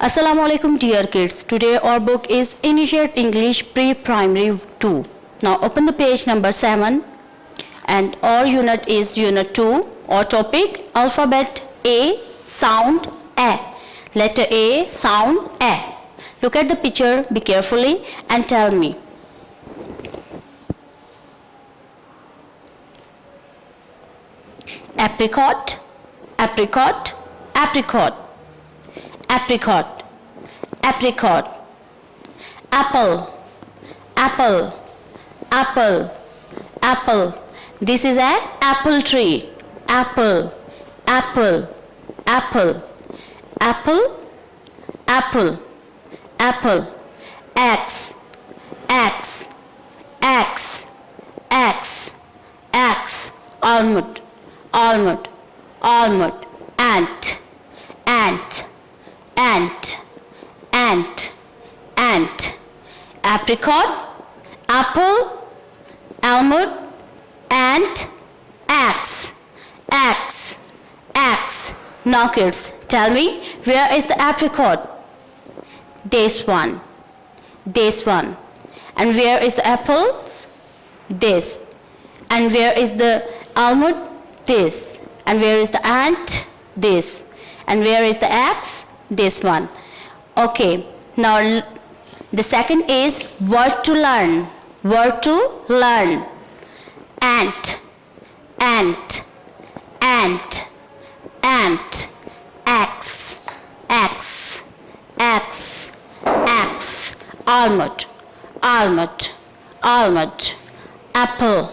Assalamualaikum dear kids. Today our book is Initiate English Pre-Primary 2. Now open the page number 7 and our unit is unit 2. Our topic alphabet A, sound A. Letter A, sound A. Look at the picture, be carefully and tell me. Apricot, apricot, apricot. Apricot, apricot. Apple, apple, apple, apple. This is an apple tree. Apple, apple, apple, apple, apple, apple. Axe, axe, axe, axe, axe. Almond, almond, almond. Ant, ant, ant, ant, ant. Apricot, apple, almond, ant, axe, axe, axe. Now kids, tell me, where is the apricot? This one, this one. And where is the apples? This. And where is the almond? This. And where is the ant? This. And where is the axe? This one. Okay, now the second is word to learn. Word to learn. Ant, ant, ant, ant. Axe, axe, axe, axe. Almond, almond, almond. Apple,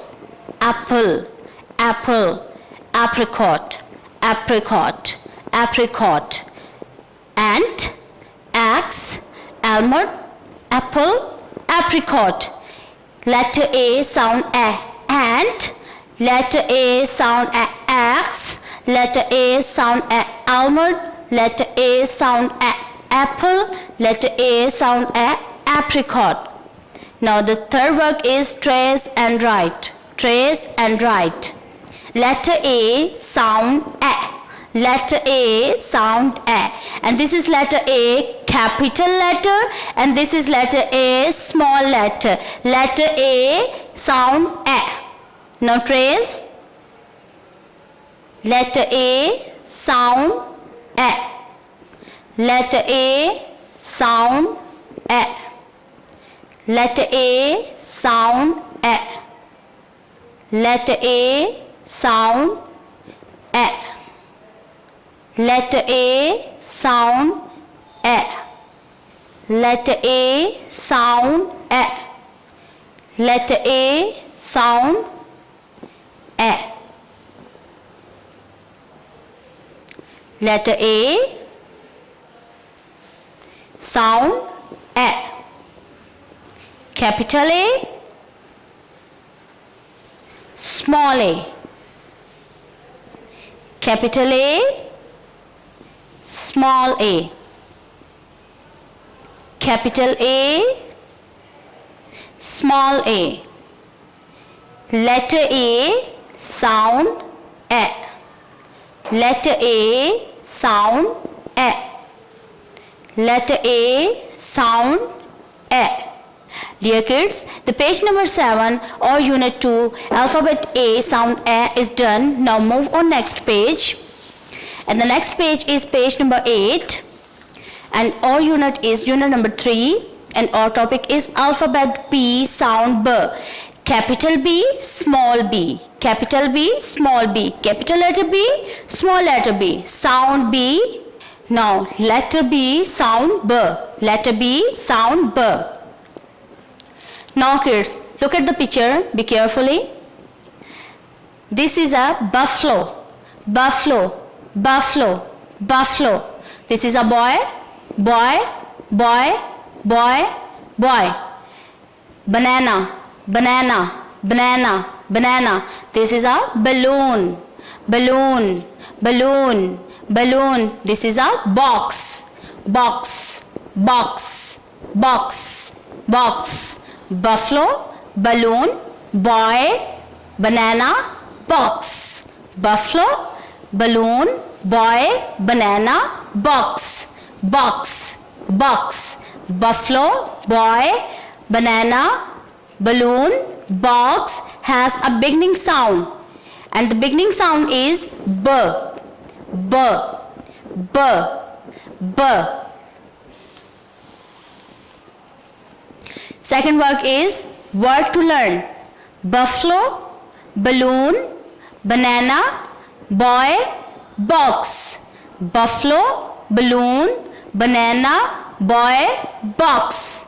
apple, apple. Apricot, apricot, apricot. Ant, axe, almond, apple, apricot. Letter A sound A. Ant. Letter A sound A. Axe. Letter A sound A. Almond. Letter A sound A. Apple. Letter A sound A. Apricot. Now the third work is trace and write. Trace and write. Letter A sound A. Letter A sound A. And this is letter A capital letter and this is letter A small letter. Letter A sound A. Now trace. Letter A sound A. Letter A sound A. Letter A sound A. Letter A sound A. Letter A sound A. Letter A sound A. Letter A sound A. Letter A sound A. Capital A, small a. Capital A, small a. Capital A, small a. Letter A sound A. Letter A sound A. Letter A sound A. Dear kids, the page number 7 or unit 2 alphabet A sound A is done. Now move on next page. And the next page is page number 8. And our unit is unit number 3. And our topic is alphabet B sound B. Capital B, small b. Capital B, small b. Capital letter B, small letter b. Sound B. Now letter B sound B. Letter B sound B. Now kids, look at the picture, be carefully. This is a buffalo, buffalo, buffalo, buffalo. This is a boy, boy, boy, boy, boy. Banana, banana, banana, banana. This is a balloon, balloon, balloon, balloon. This is a box, box, box, box, box. Buffalo, balloon, boy, banana, box. Buffalo, balloon, boy, banana, box. Box. box. Buffalo, boy, banana, balloon, box has a beginning sound, and the beginning sound is b, b, b, b. Second word is word to learn. Buffalo, balloon, banana, boy, box. Buffalo, balloon, banana, boy, box.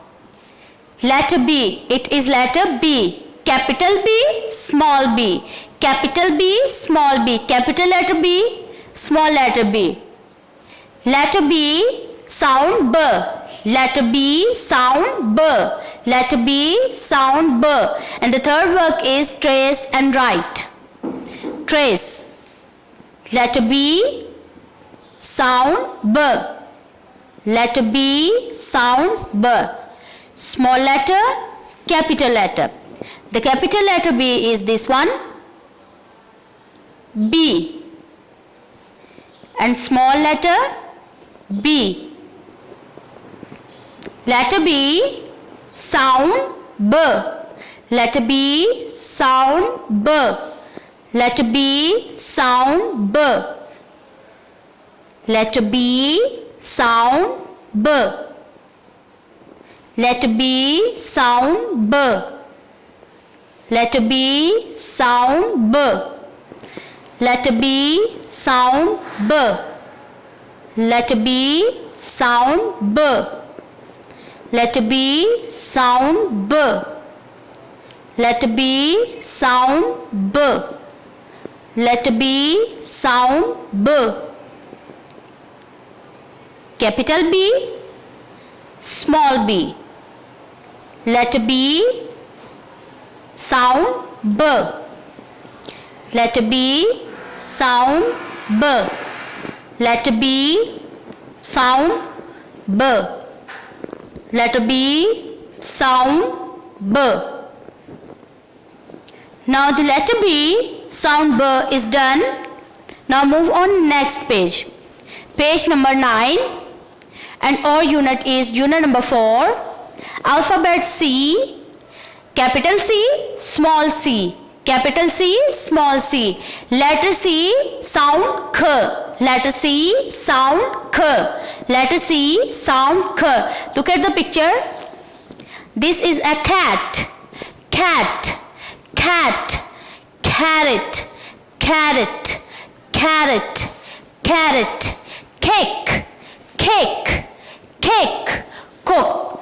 Letter B. It is letter B. Capital B, small b. Capital B, small b. Capital letter B, small letter b. Letter B, sound b. Letter B, sound b. Letter B, sound b. And the third word is trace and write. Trace. Letter B, sound b. Letter B, sound b. Small letter, capital letter. The capital letter B is this one, B. And small letter, B. Letter B, sound b. Letter B, sound b. Letter B, sound b. Letter B, sound b. Letter B, sound b. Letter B, sound b. Letter B, sound b. Letter B, sound b. Letter B, sound b. Letter B, sound b. Letter B, sound b. Capital B, small b. Letter B, sound b. Letter B, sound b. Letter B, sound b. Letter B, sound b. Now the letter B, sound b is done. Now move on next page. Page number 9. And our unit is unit number 4. Alphabet C, capital C, small c. Capital C, small c. Letter C, sound k. Letter C, sound k. Letter C, sound k. Look at the picture. This is a cat. Cat, cat, carrot, carrot, carrot, carrot, cake, cake, cake, cook,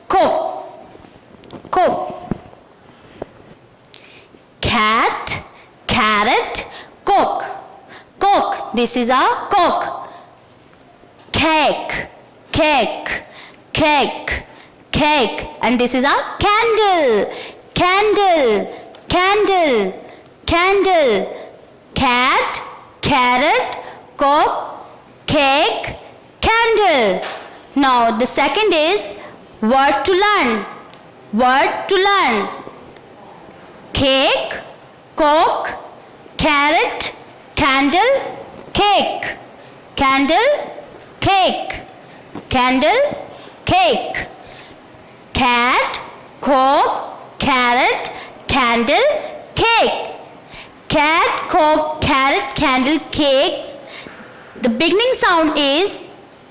cook, cook. Cat, carrot, cook, cook. This is a cook. Cake, cake, cake, cake. And this is a candle, candle, candle, candle. Cat, carrot, cook, cake, candle. Now the second is word to learn. Word to learn. Cake, coke, carrot, candle, cake. Candle, cake. Candle, cake. Cat, coke, carrot, candle, cake. Cat, coke, carrot, candle, cakes. The beginning sound is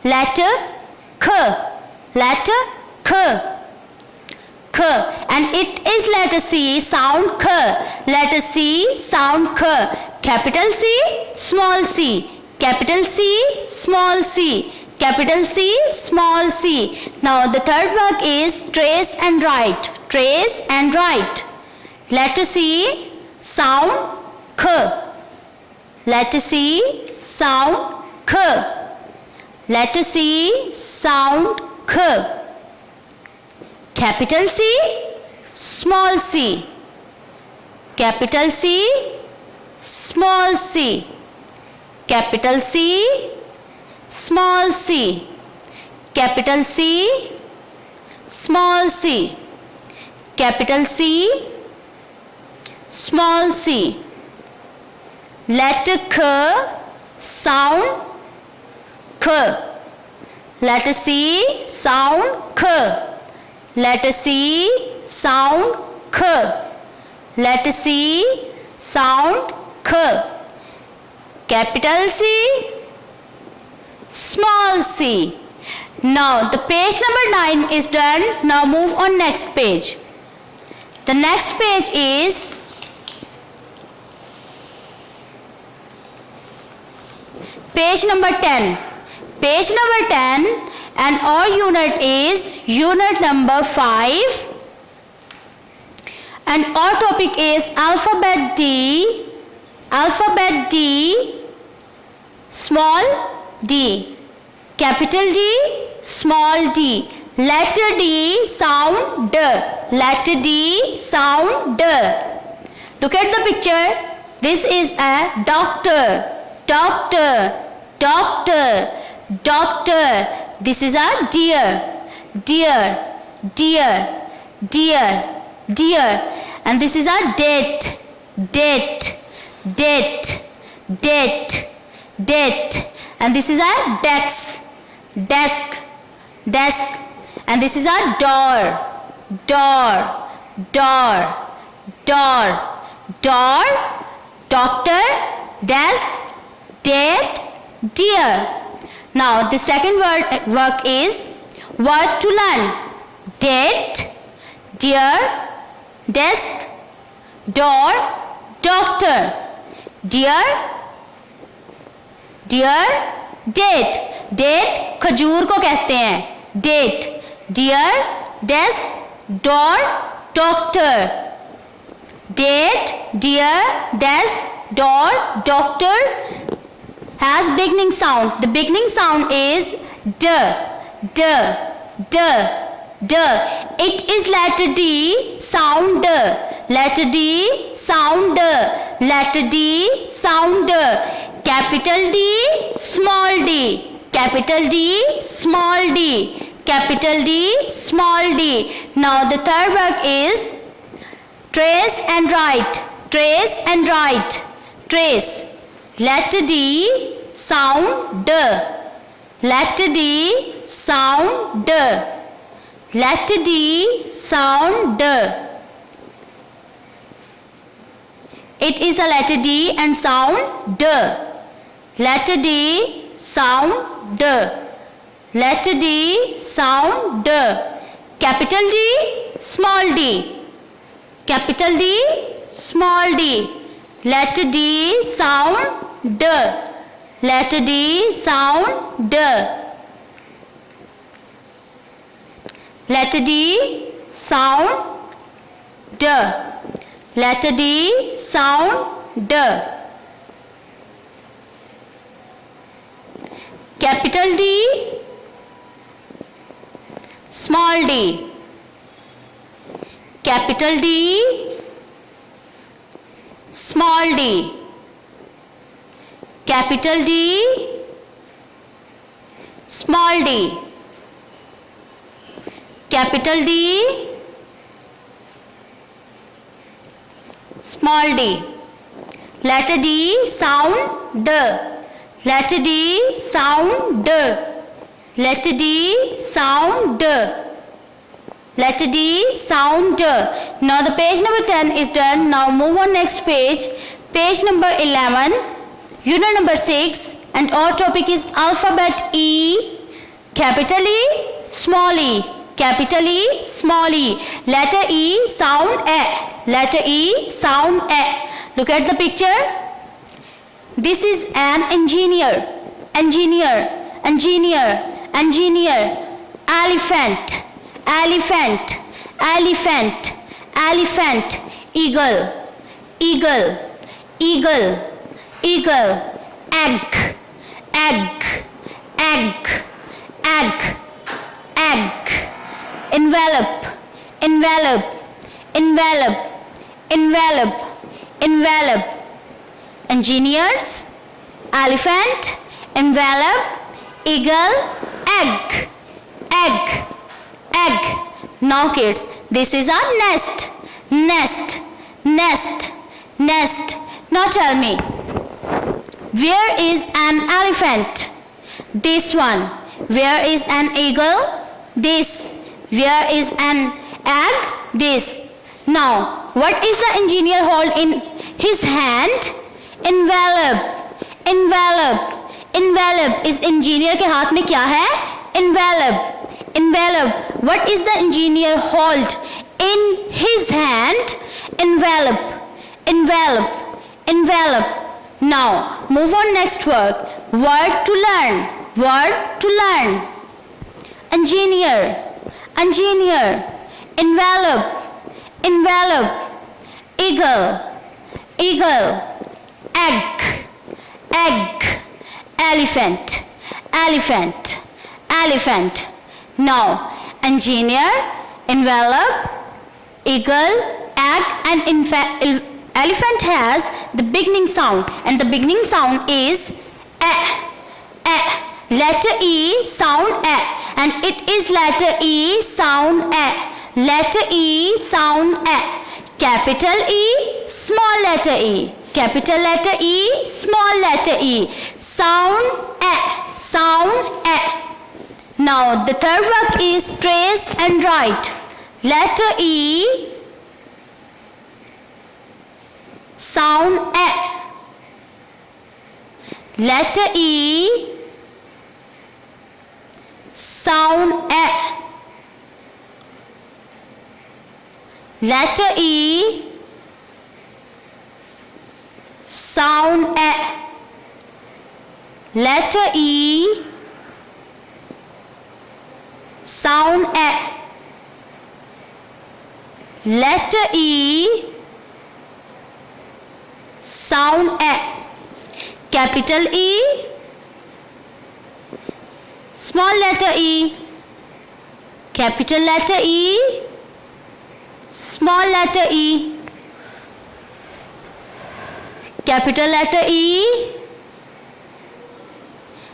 letter k. Letter k. K. And it is letter C, sound k. Letter C, sound k. Capital C, small c. Capital C, small c. Capital C, small c. Now the third word is trace and write. Trace and write. Letter C, sound k. Letter C, sound k. Letter C, sound k. Capital C, small c. Capital C, small c. Capital C, small c. Capital C, small c. Capital C, small c. Letter k, sound k. Letter C, sound K. Letter C, sound K. Letter C, sound K. Capital C, small c. Now the page number 9 is done. Now move on next page. The next page is page number 10. Page number 10 and our unit is unit number 5 and our topic is alphabet D, small d, capital D, small d, letter D, sound D, letter D, sound D. Look at the picture. This is a doctor, doctor, doctor, doctor. This is a deer, deer, deer, deer, deer. And this is a date, date, date, date, date. And this is a desk, desk, desk. And this is a door, door, door, door, door, doctor, desk, date, deer. Now the second work is word to learn. Date, deer, desk, door, doctor. Deer, deer, date. Date खजूर को कहते हैं. Date, deer, desk, door, doctor. Date, deer, desk, door, doctor has beginning sound. The beginning sound is D, D, D, D. It is letter D, sound D. Letter D, sound D. Letter D, sound D. Capital D, small d. Capital D, small d. Capital D, small d. Now the third work is trace and write. Trace and write. Trace. Letter D, sound D. Letter D, sound D. Letter D, sound D. It is a letter D and sound D. Letter D, sound D. Letter D, sound D. Capital D, small d. Capital D, small d. Letter D, sound D. Letter D, sound D. Letter D, sound D. Letter D, sound D. Capital D, small d. Capital D, small d. Capital D, small d. Capital D, small d. Letter D, sound D. Letter D, sound D. Letter D, sound D. Letter D, sound D. Now the page number 10 is done. Now move on next page. Page number 11, unit number 6, and our topic is alphabet E, capital E, small e. Capital E, small e. Letter E, sound A. Letter E, sound A. Look at the picture. This is an engineer. Engineer. Engineer. Engineer. Elephant. Elephant. Elephant. Elephant. Eagle. Eagle. Eagle. Eagle. Egg. Egg. Egg. Egg. Egg. Envelope. Envelope. Envelope. Envelope. Envelope. Engineers, elephant, envelope, eagle, egg, egg, egg. Now kids, this is a nest, nest, nest, nest. Now tell me, where is an elephant? This one. Where is an eagle? This. Where is an egg? This. Now, what is the engineer hold in his hand? Envelope. Envelope. Envelope is engineer के हाथ में क्या है? Envelope. Envelope. What is the engineer hold in his hand? Envelope. Envelope. Envelope. Now, move on next word. Word to learn. Word to learn. Engineer. Engineer. Envelope. Envelope. Eagle. Eagle. Egg. Egg. Elephant. Elephant. Elephant. Now, engineer, envelope, eagle, egg and elephant has the beginning sound, and the beginning sound is a. Letter E sound a, and it is letter E sound a. Letter E sound a. Capital E, small letter E. Capital letter E, small letter E. Sound a. Sound a. Now the third work is trace and write. Letter E, sound a. Letter E, sound a. Letter E, sound a. Letter E, sound a. Letter E, sound a. Capital E, small letter E. Capital letter E, small letter E. Capital letter E,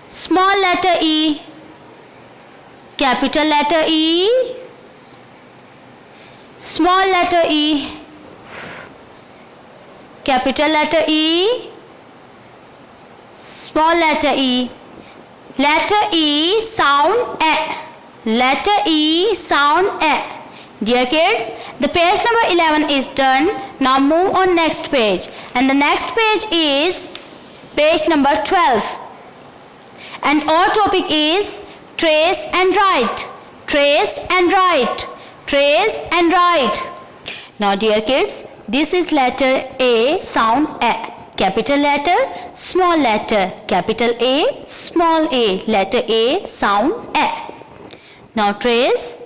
small letter E. Capital letter E, small letter E. Capital letter E, small letter E. Letter E sound a. Letter E sound a. Dear kids, the page number 11 is done. Now move on next page, and the next page is page number 12, and our topic is trace and write. Trace and write. Trace and write. Now dear kids, this is letter A sound a. Capital letter, small letter. Capital A, small a. Letter A sound a. Now trace.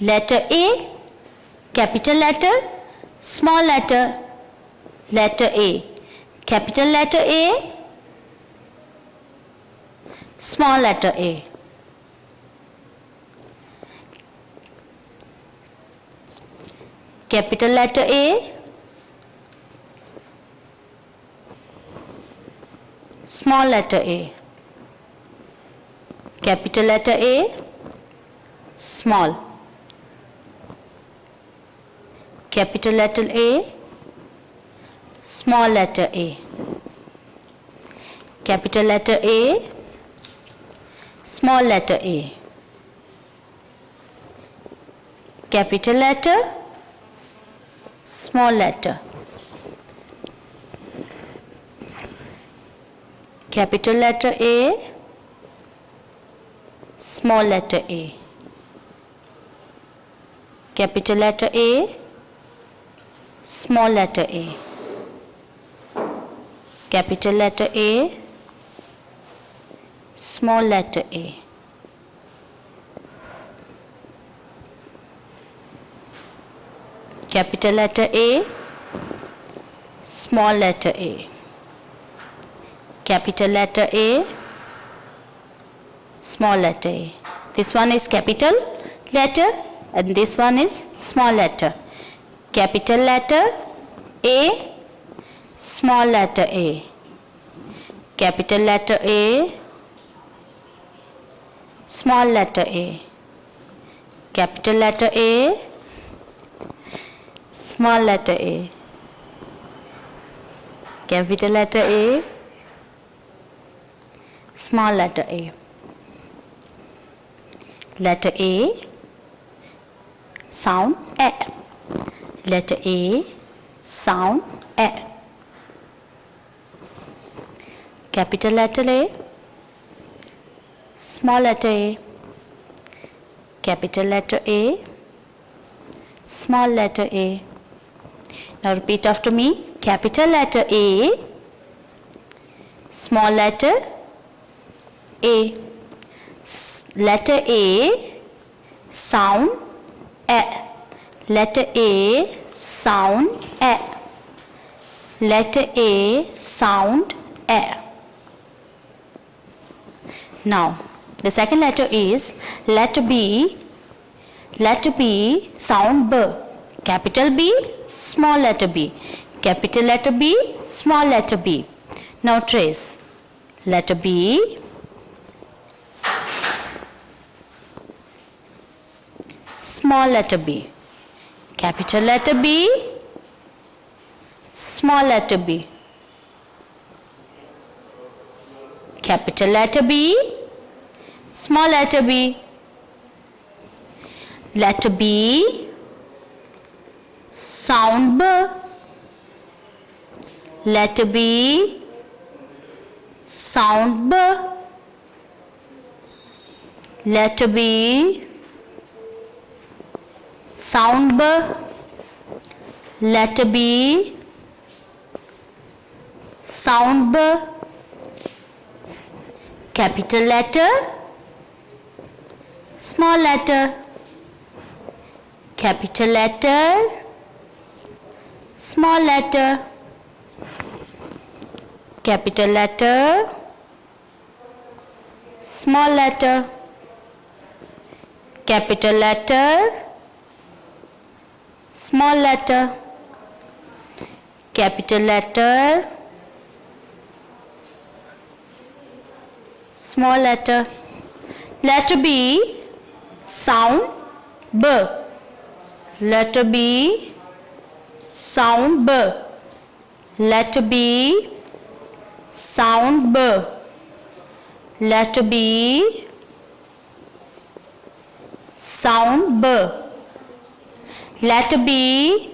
Letter A, capital letter, small letter. Letter A. Capital letter A, small letter A. Capital letter A, small letter A. Capital letter A, small. Capital letter A, small letter A. Capital letter A, small letter A. Capital letter, small letter. Capital letter A, small letter A. Capital letter A, small letter A. Capital letter A, small letter A. Capital letter A, small letter A. Capital letter A, small letter A. This one is capital letter and this one is small letter. Capital letter A, small letter A. Capital letter A, small letter A. Capital letter A, small letter A. Capital letter A, small letter A. Letter A, sound A. Letter A, sound A. Capital letter A, small letter A. Capital letter A, small letter A. Now repeat after me. Capital letter A, small letter A. Letter A, sound A. Letter A, sound A. Letter A, sound A. Now the second letter is letter B. Letter B, sound B. Capital B, small letter b. Capital letter B, small letter b. Now trace. Letter B, small letter b. Capital letter B, small letter b. Capital letter B, small letter b. Letter B, sound B. Letter B, sound B. Letter B, sound B. Letter B, sound B. Capital letter, small letter. Capital letter, small letter. Capital letter, small letter. Capital letter, small letter. Capital letter, small letter. Letter B, sound B. Letter B, sound B. Letter B, sound B. Letter B, sound B. Letter B,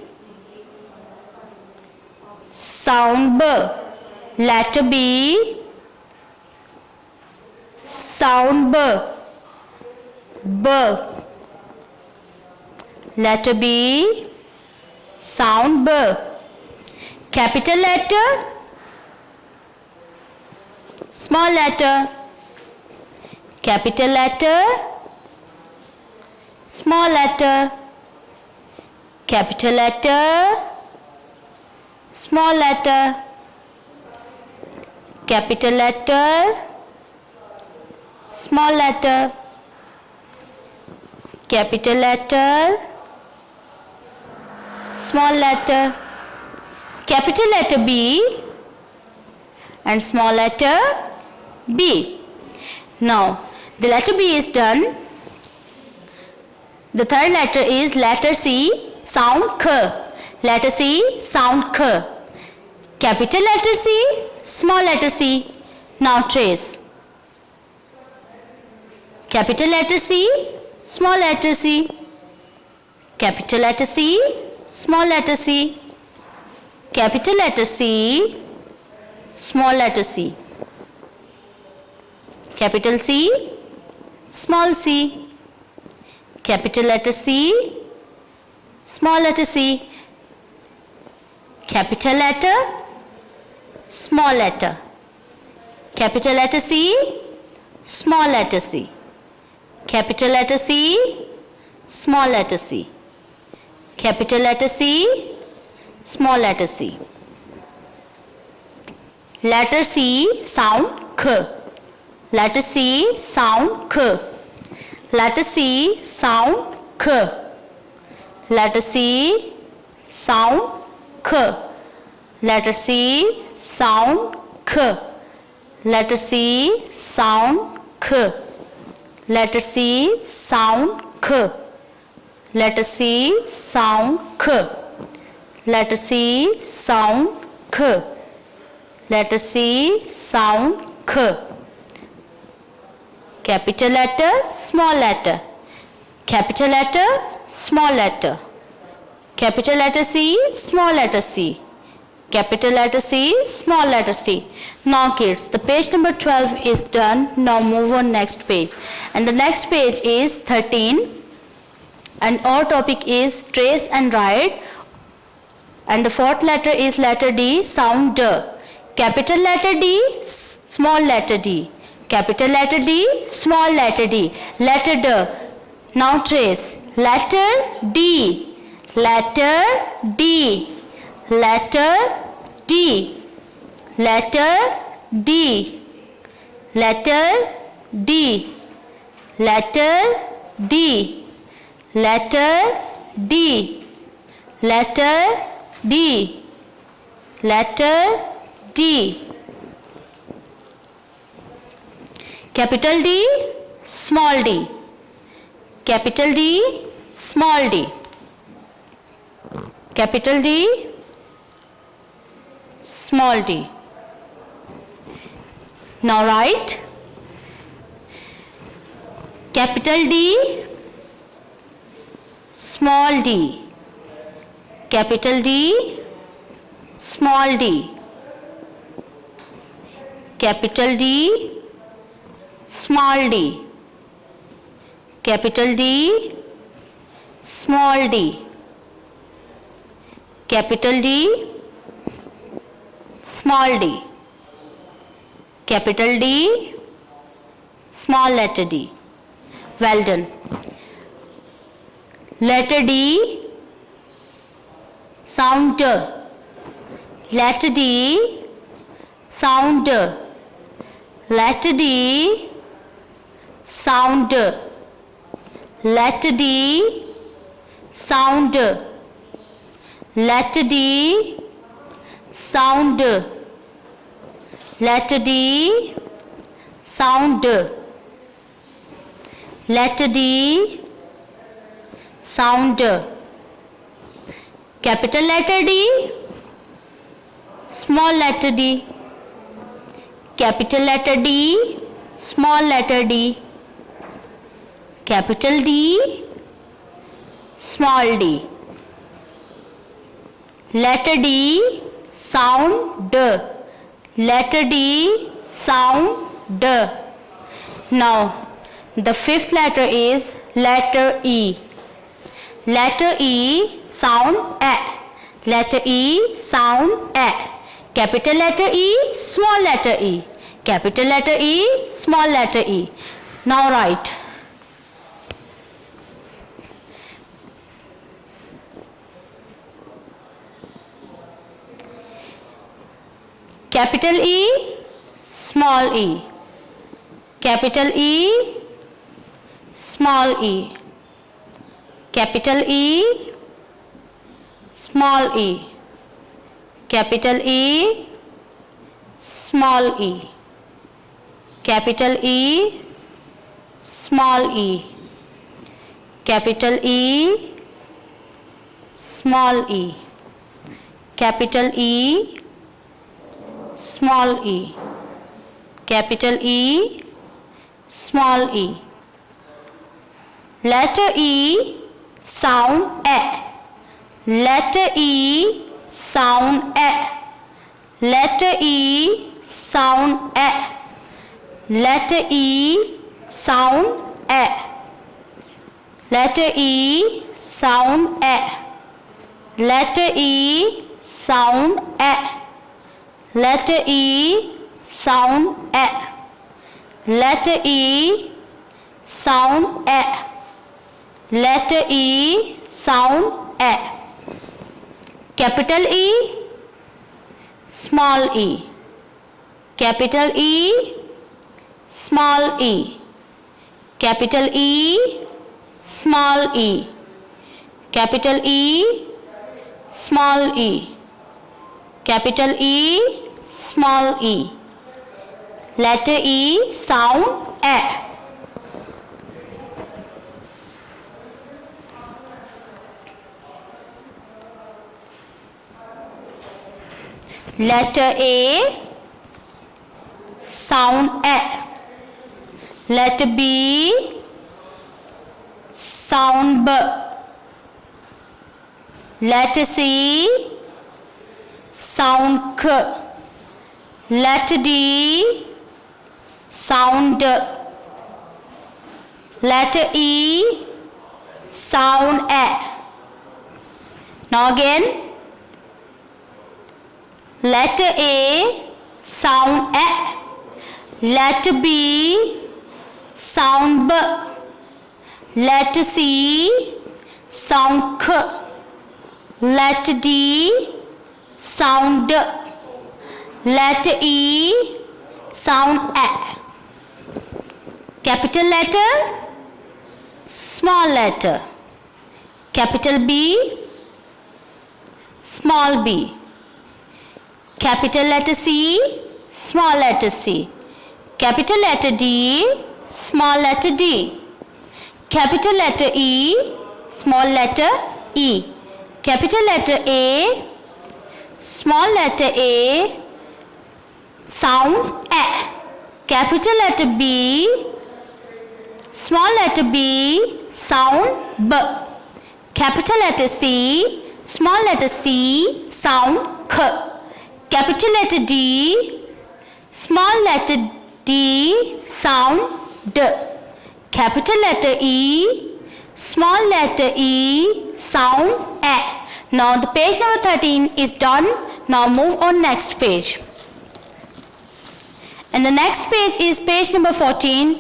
sound B. Letter B, sound B. B. Letter B, sound B. Capital letter, small letter. Capital letter, small letter. Capital letter, small letter. Capital letter, small letter. Capital letter, small letter. Capital letter B and small letter B. Now the letter B is done. The third letter is letter C, sound K. Letter C, sound K. Capital letter C, small letter c. Now trace. Capital letter C, small letter c. Capital letter C, small letter c. Capital letter C, small letter c. Capital C, small c. Capital letter C, small letter c. Capital letter, small letter. Capital letter C, small letter c. Capital letter C, small letter c. Capital letter C, small letter c. Letter C, sound K. Letter C, sound K. Letter C, sound K. Letter C, sound K. Letter C, sound K. Letter C, sound K. Letter C, sound K. Letter C, sound K. Letter C, sound K. Letter C, sound K. Capital letter, small letter. capital letter, small letter. Capital letter C, small letter C. Capital letter C, small letter C. Now kids, the page number 12 is done. Now move on next page. And the next page is 13. And our topic is trace and write. And the fourth letter is letter D, sound D. Capital letter D, small letter d. Capital letter D, small letter d. Letter D. Now trace. Letter D. Letter D. Letter D. Letter D. Letter D. Letter D. Letter D. Letter D. Letter D. Capital D, small d. Capital D, small d. Capital D, small d. Now write. Capital D, small d. Capital D, small d. Capital D, small d. Capital D, small d. Capital D, small d. Capital D, small letter d. Well done. Letter D, sound D. Letter D, sound D. Letter D, sound D. Letter D, sound D. Letter D, sound D. Letter D, sound D. Letter D, sound D. Capital letter D, small letter d. Capital letter D, small letter d. Capital D, small d. Letter D, sound D. Letter D, sound D. Now, the fifth letter is letter E. Letter E, sound E. Letter E, sound E. Capital letter E, small letter e. Capital letter E, small letter e. Now write. Capital E, small e. Capital E, small e. Capital E, small e. Capital E, small e. Capital E, small e. Capital E, small e. Capital E, small e. Capital E, small e. Letter E, sound E. Letter E, sound E. Letter E, sound E. Letter E, sound E. Letter E, sound E. Letter E, sound E. Letter E, sound E. Letter E, sound E. Letter E, sound E. Capital E, small e. Capital E, small e. Capital E, small e. Capital E, small e. Capital E, small e. Letter E, sound E. Letter A, sound E. Letter B, sound sound B. Letter C, sound K. Letter D, sound D. Letter E, sound A. Now again, letter A, sound A. Letter B, sound B. Letter C, sound K. Letter D, sound D. Letter E, sound A. Capital letter, small letter. Capital B, small b. Capital letter C, small letter C. Capital letter D, small letter D. Capital letter E, small letter E. Capital letter A, small letter A, sound A. Capital letter B, small letter B, sound B. Capital letter C, small letter C, sound K. Capital letter D, small letter D, sound D. Capital letter E, small letter E, sound A. Now the page number 13 is done. Now move on next page. And the next page is page number 14,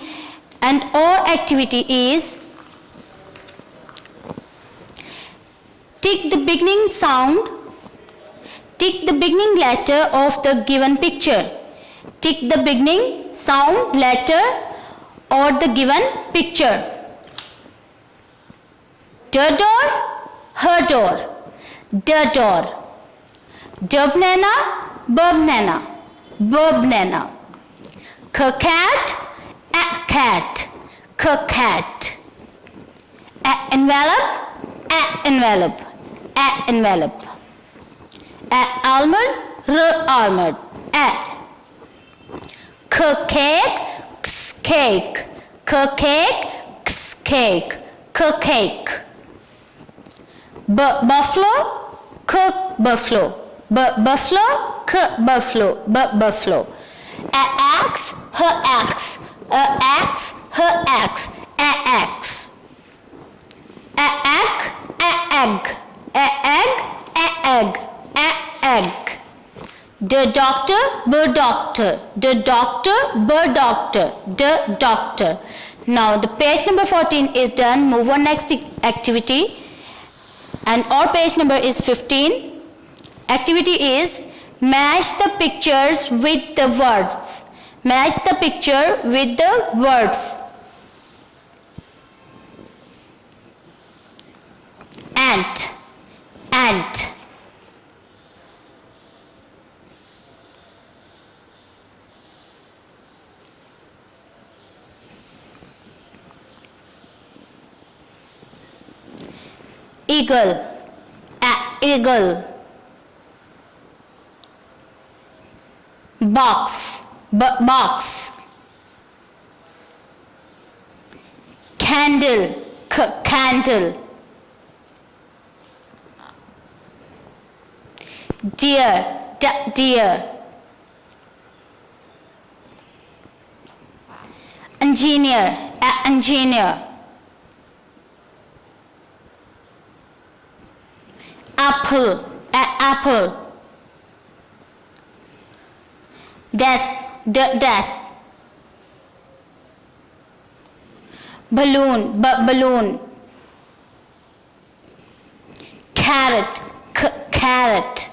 and our activity is tick the beginning sound, tick the beginning letter of the given picture. Tick the beginning sound letter or the given picture. D door, her door. D door. D banana, b banana. B banana. C cat, a cat. C cat. A envelope, a envelope. A envelope. A almond, r almond. A. C cake, x cake. C cake, x cake. C cake. B buffalo, c buffalo. B buffalo, c buffalo. B buffalo. A axe, her axe. A axe, her axe. A axe. A egg, a egg. A egg, a egg. A egg. The doctor, b doctor. The doctor, b doctor. The doctor. Now the page number 14 is done. Move on next activity. And our page number is 15. Activity is match the pictures with the words. Match the picture with the words. Ant, ant. Eagle, eagle. Box, box. Candle, candle. Deer, deer. Engineer, engineer. Apple, apple. Desk, desk. Balloon, balloon. Carrot, carrot.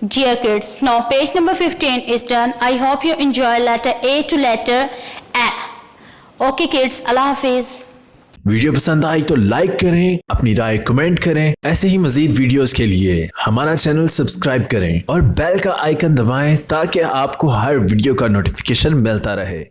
Dear kids, now page number 15 is done. I hope you enjoy letter A to letter A. Okay kids, Allah Hafiz. Video पसंद आई तो like करें, अपनी राय comment करें। ऐसे ही मजीद videos के लिए हमारा channel subscribe करें और बेल का आइकन दबाएं ताकि आपको हर वीडियो का नोटिफिकेशन मिलता रहे।